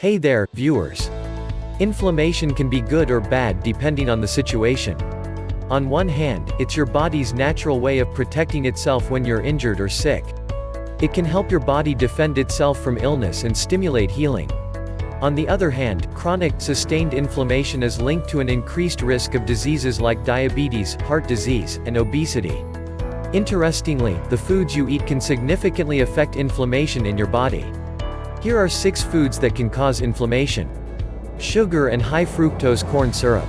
Hey there, viewers. Inflammation can be good or bad depending on the situation. On one hand, it's your body's natural way of protecting itself when you're injured or sick. It can help your body defend itself from illness and stimulate healing. On the other hand, chronic, sustained inflammation is linked to an increased risk of diseases like diabetes, heart disease, and obesity. Interestingly, the foods you eat can significantly affect inflammation in your body. Here are 6 foods that can cause inflammation. Sugar and high fructose corn syrup.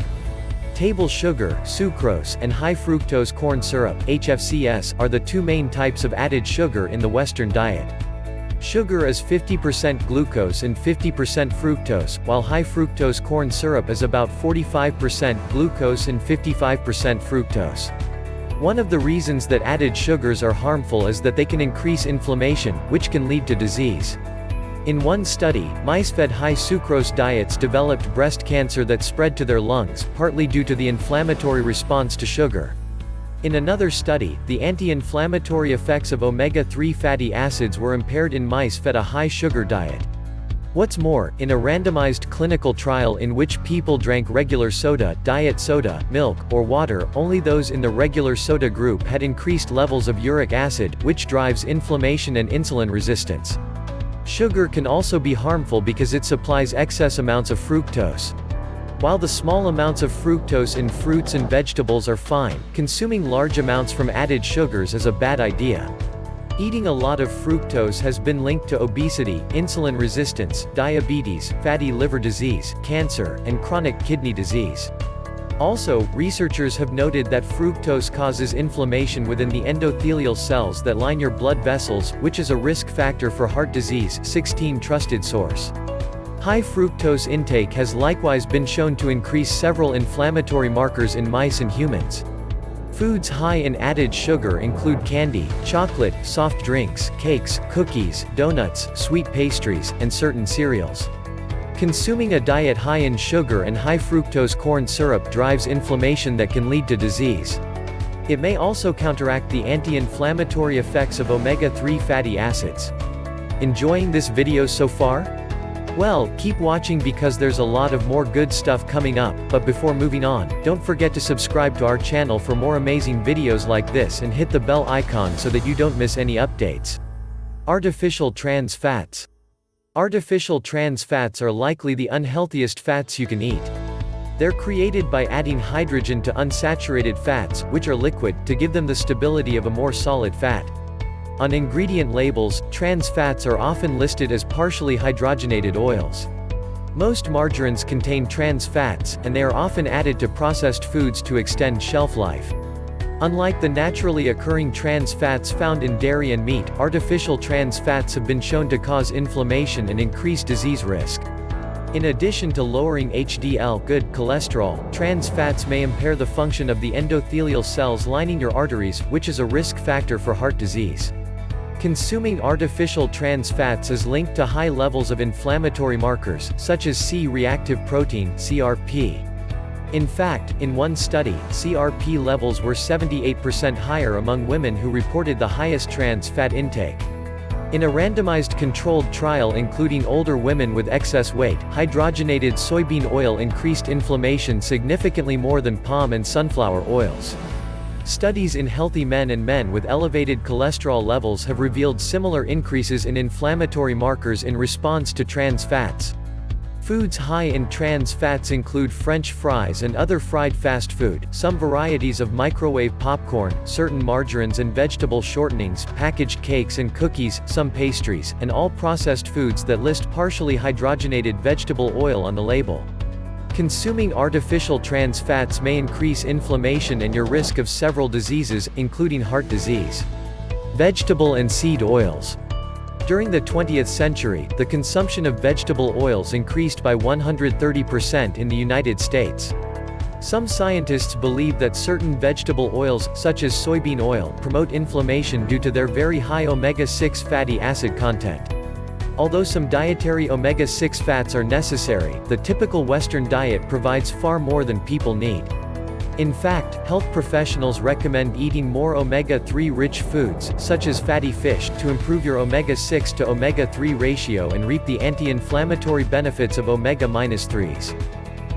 Table sugar, sucrose, and high fructose corn syrup, HFCS, are the 2 main types of added sugar in the Western diet. Sugar is 50% glucose and 50% fructose, while high fructose corn syrup is about 45% glucose and 55% fructose. One of the reasons that added sugars are harmful is that they can increase inflammation, which can lead to disease. In one study, mice fed high sucrose diets developed breast cancer that spread to their lungs, partly due to the inflammatory response to sugar. In another study, the anti-inflammatory effects of omega-3 fatty acids were impaired in mice fed a high sugar diet. What's more, in a randomized clinical trial in which people drank regular soda, diet soda, milk, or water, only those in the regular soda group had increased levels of uric acid, which drives inflammation and insulin resistance. Sugar can also be harmful because it supplies excess amounts of fructose. While the small amounts of fructose in fruits and vegetables are fine, consuming large amounts from added sugars is a bad idea. Eating a lot of fructose has been linked to obesity, insulin resistance, diabetes, fatty liver disease, cancer, and chronic kidney disease. Also, researchers have noted that fructose causes inflammation within the endothelial cells that line your blood vessels, which is a risk factor for heart disease. 16 Trusted source. High fructose intake has likewise been shown to increase several inflammatory markers in mice and humans. Foods high in added sugar include candy, chocolate, soft drinks, cakes, cookies, donuts, sweet pastries, and certain cereals. Consuming a diet high in sugar and high fructose corn syrup drives inflammation that can lead to disease. It may also counteract the anti-inflammatory effects of omega-3 fatty acids. Enjoying this video so far? Well, keep watching because there's a lot of more good stuff coming up, but before moving on, don't forget to subscribe to our channel for more amazing videos like this and hit the bell icon so that you don't miss any updates. Artificial trans fats. Artificial trans fats are likely the unhealthiest fats you can eat. They're created by adding hydrogen to unsaturated fats, which are liquid, to give them the stability of a more solid fat. On ingredient labels, trans fats are often listed as partially hydrogenated oils. Most margarines contain trans fats, and they are often added to processed foods to extend shelf life. Unlike the naturally occurring trans fats found in dairy and meat, artificial trans fats have been shown to cause inflammation and increase disease risk. In addition to lowering HDL good cholesterol, trans fats may impair the function of the endothelial cells lining your arteries, which is a risk factor for heart disease. Consuming artificial trans fats is linked to high levels of inflammatory markers, such as C-reactive protein, CRP. In fact, in one study, CRP levels were 78% higher among women who reported the highest trans fat intake. In a randomized controlled trial including older women with excess weight, hydrogenated soybean oil increased inflammation significantly more than palm and sunflower oils. Studies in healthy men and men with elevated cholesterol levels have revealed similar increases in inflammatory markers in response to trans fats. Foods high in trans fats include French fries and other fried fast food, some varieties of microwave popcorn, certain margarines and vegetable shortenings, packaged cakes and cookies, some pastries, and all processed foods that list partially hydrogenated vegetable oil on the label. Consuming artificial trans fats may increase inflammation and your risk of several diseases, including heart disease. Vegetable and seed oils. During the 20th century, the consumption of vegetable oils increased by 130% in the United States. Some scientists believe that certain vegetable oils, such as soybean oil, promote inflammation due to their very high omega-6 fatty acid content. Although some dietary omega-6 fats are necessary, the typical Western diet provides far more than people need. In fact, health professionals recommend eating more omega-3 rich foods, such as fatty fish, to improve your omega-6 to omega-3 ratio and reap the anti-inflammatory benefits of omega-3s.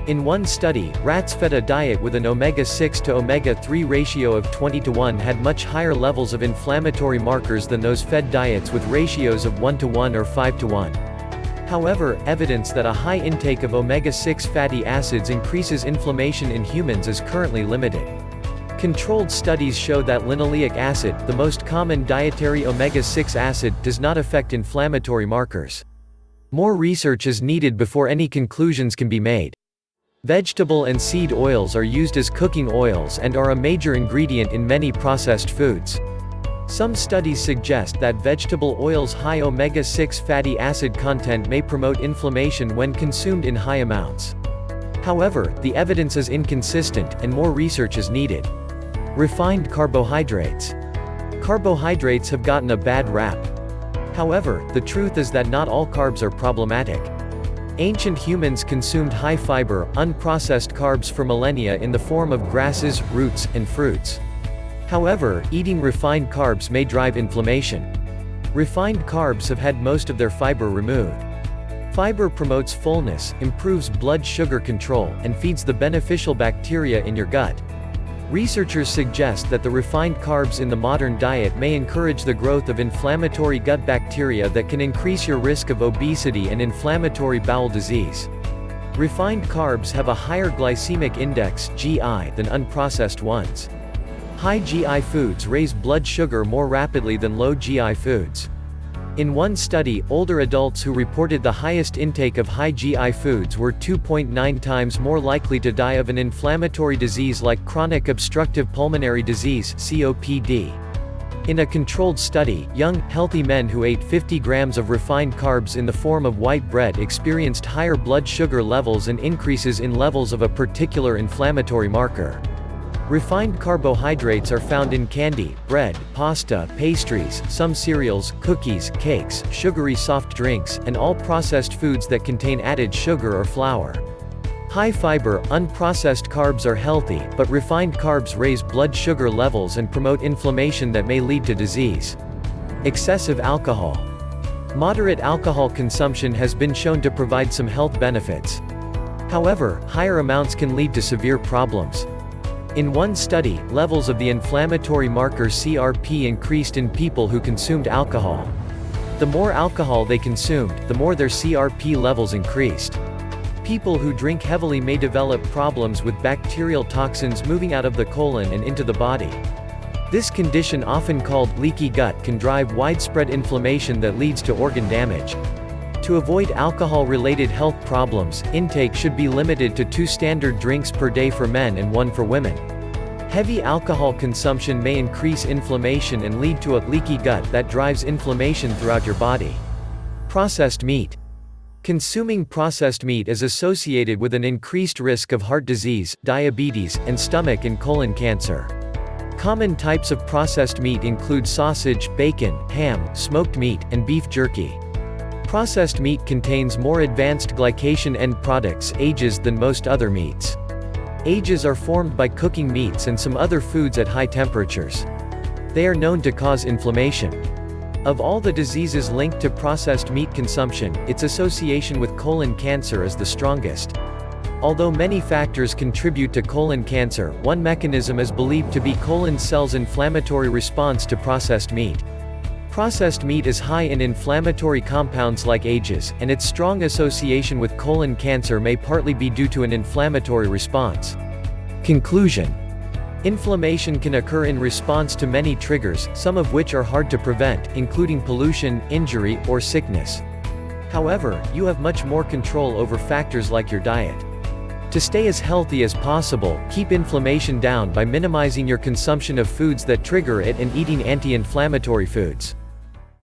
In one study, rats fed a diet with an omega-6 to omega-3 ratio of 20:1 had much higher levels of inflammatory markers than those fed diets with ratios of 1:1 or 5:1. However, evidence that a high intake of omega-6 fatty acids increases inflammation in humans is currently limited. Controlled studies show that linoleic acid, the most common dietary omega-6 acid, does not affect inflammatory markers. More research is needed before any conclusions can be made. Vegetable and seed oils are used as cooking oils and are a major ingredient in many processed foods. Some studies suggest that vegetable oils' high omega-6 fatty acid content may promote inflammation when consumed in high amounts. However, the evidence is inconsistent, and more research is needed. Refined carbohydrates. Carbohydrates have gotten a bad rap. However, the truth is that not all carbs are problematic. Ancient humans consumed high-fiber, unprocessed carbs for millennia in the form of grasses, roots, and fruits. However, eating refined carbs may drive inflammation. Refined carbs have had most of their fiber removed. Fiber promotes fullness, improves blood sugar control, and feeds the beneficial bacteria in your gut. Researchers suggest that the refined carbs in the modern diet may encourage the growth of inflammatory gut bacteria that can increase your risk of obesity and inflammatory bowel disease. Refined carbs have a higher glycemic index (GI) than unprocessed ones. High GI foods raise blood sugar more rapidly than low GI foods. In one study, older adults who reported the highest intake of high GI foods were 2.9 times more likely to die of an inflammatory disease like chronic obstructive pulmonary disease (COPD). In a controlled study, young, healthy men who ate 50 grams of refined carbs in the form of white bread experienced higher blood sugar levels and increases in levels of a particular inflammatory marker. Refined carbohydrates are found in candy, bread, pasta, pastries, some cereals, cookies, cakes, sugary soft drinks, and all processed foods that contain added sugar or flour. High-fiber, unprocessed carbs are healthy, but refined carbs raise blood sugar levels and promote inflammation that may lead to disease. Excessive alcohol. Moderate alcohol consumption has been shown to provide some health benefits. However, higher amounts can lead to severe problems. In one study, levels of the inflammatory marker CRP increased in people who consumed alcohol. The more alcohol they consumed, the more their CRP levels increased. People who drink heavily may develop problems with bacterial toxins moving out of the colon and into the body. This condition, often called leaky gut, can drive widespread inflammation that leads to organ damage. To avoid alcohol-related health problems, intake should be limited to 2 standard drinks per day for men and 1 for women. Heavy alcohol consumption may increase inflammation and lead to a leaky gut that drives inflammation throughout your body. Processed meat. Consuming processed meat is associated with an increased risk of heart disease, diabetes, and stomach and colon cancer. Common types of processed meat include sausage, bacon, ham, smoked meat, and beef jerky. Processed meat contains more advanced glycation end products (AGEs) than most other meats. AGEs are formed by cooking meats and some other foods at high temperatures. They are known to cause inflammation. Of all the diseases linked to processed meat consumption, its association with colon cancer is the strongest. Although many factors contribute to colon cancer, one mechanism is believed to be colon cells' inflammatory response to processed meat. Processed meat is high in inflammatory compounds like AGEs, and its strong association with colon cancer may partly be due to an inflammatory response. Conclusion: inflammation can occur in response to many triggers, some of which are hard to prevent, including pollution, injury, or sickness. However, you have much more control over factors like your diet. To stay as healthy as possible, keep inflammation down by minimizing your consumption of foods that trigger it and eating anti-inflammatory foods.